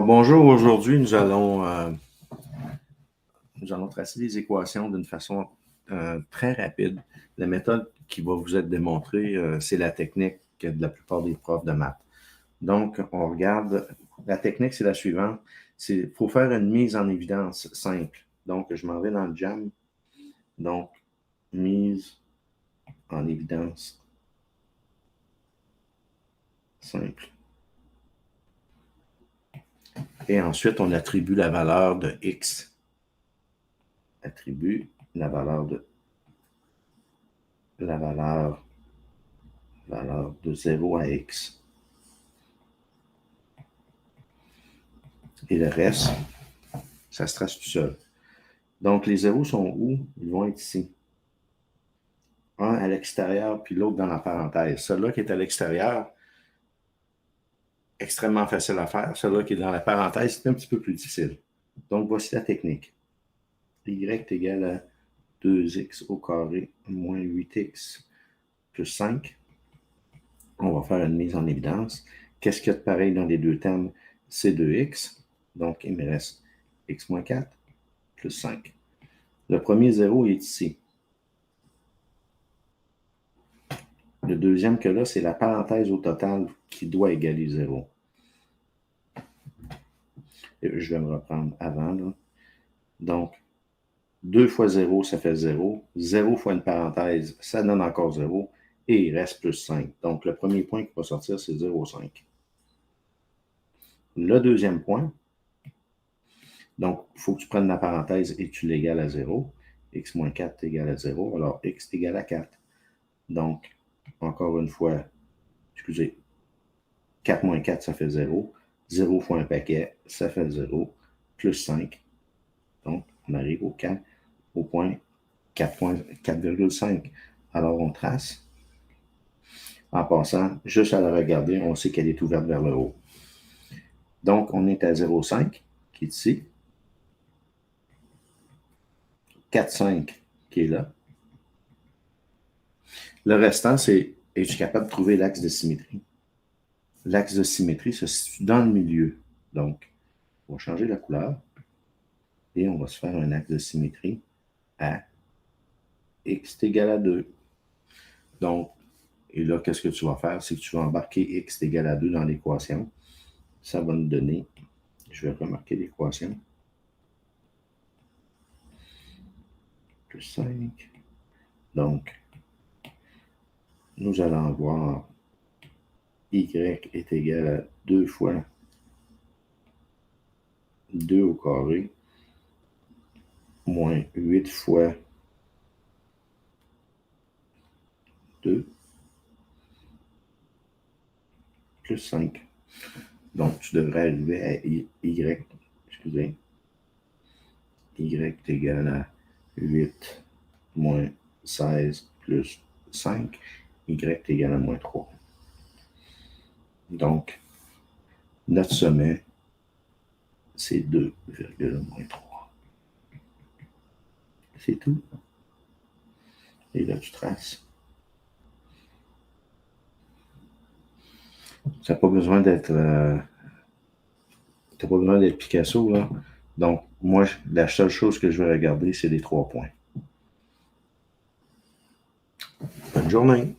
Bonjour. Aujourd'hui, nous allons tracer les équations d'une façon très rapide. La méthode qui va vous être démontrée, c'est la technique de la plupart des profs de maths. Donc, on regarde, la technique, c'est la suivante. Il faut faire une mise en évidence simple. Donc, je m'en vais dans le Jam. Donc, mise en évidence simple. Et ensuite, on attribue la valeur de x. Attribue la valeur de 0 à x. Et le reste, ça se trace tout seul. Donc, les zéros sont où? Ils vont être ici. Un à l'extérieur, puis l'autre dans la parenthèse. Celui-là qui est à l'extérieur, extrêmement facile à faire. Celui-là qui est dans la parenthèse, c'est un petit peu plus difficile. Donc, voici la technique. Y est égal à 2x au carré moins 8x plus 5. On va faire une mise en évidence. Qu'est-ce qu'il y a de pareil dans les deux termes? C'est 2x. Donc, il me reste x moins 4 plus 5. Le premier 0 est ici. Le deuxième que là, c'est la parenthèse au total qui doit égaler 0. Et je vais me reprendre avant. Là. Donc, 2 fois 0, ça fait 0. 0 fois une parenthèse, ça donne encore 0. Et il reste plus 5. Donc, le premier point qui va sortir, c'est 0,5. Le deuxième point, donc, il faut que tu prennes la parenthèse et tu l'égales à 0. X moins 4 égale à 0. Alors, x égale à 4. Donc, encore une fois, excusez, 4 moins 4, ça fait 0. 0 fois un paquet, ça fait 0. Plus 5. Donc, on arrive au point 4,5. Alors, on trace. En passant, juste à la regarder, on sait qu'elle est ouverte vers le haut. Donc, on est à 0,5, qui est ici. 4,5, qui est là. Le restant, c'est, es-tu capable de trouver l'axe de symétrie? L'axe de symétrie se situe dans le milieu. Donc, on va changer la couleur et on va se faire un axe de symétrie à x est égal à 2. Donc, et là, qu'est-ce que tu vas faire? C'est que tu vas embarquer x est égal à 2 dans l'équation. Ça va nous donner, je vais remarquer l'équation, plus 5. Donc, nous allons avoir y est égal à 2 fois 2 au carré moins 8 fois 2 plus 5. Donc, tu devrais arriver à y est égal à 8 moins 16 plus 5. Y est égal à moins 3. Donc, notre sommet, c'est 2,3. C'est tout. Et là, tu traces. Ça n'a pas besoin d'être Picasso, là. Donc, moi, la seule chose que je vais regarder, c'est les 3 points. Bonne journée.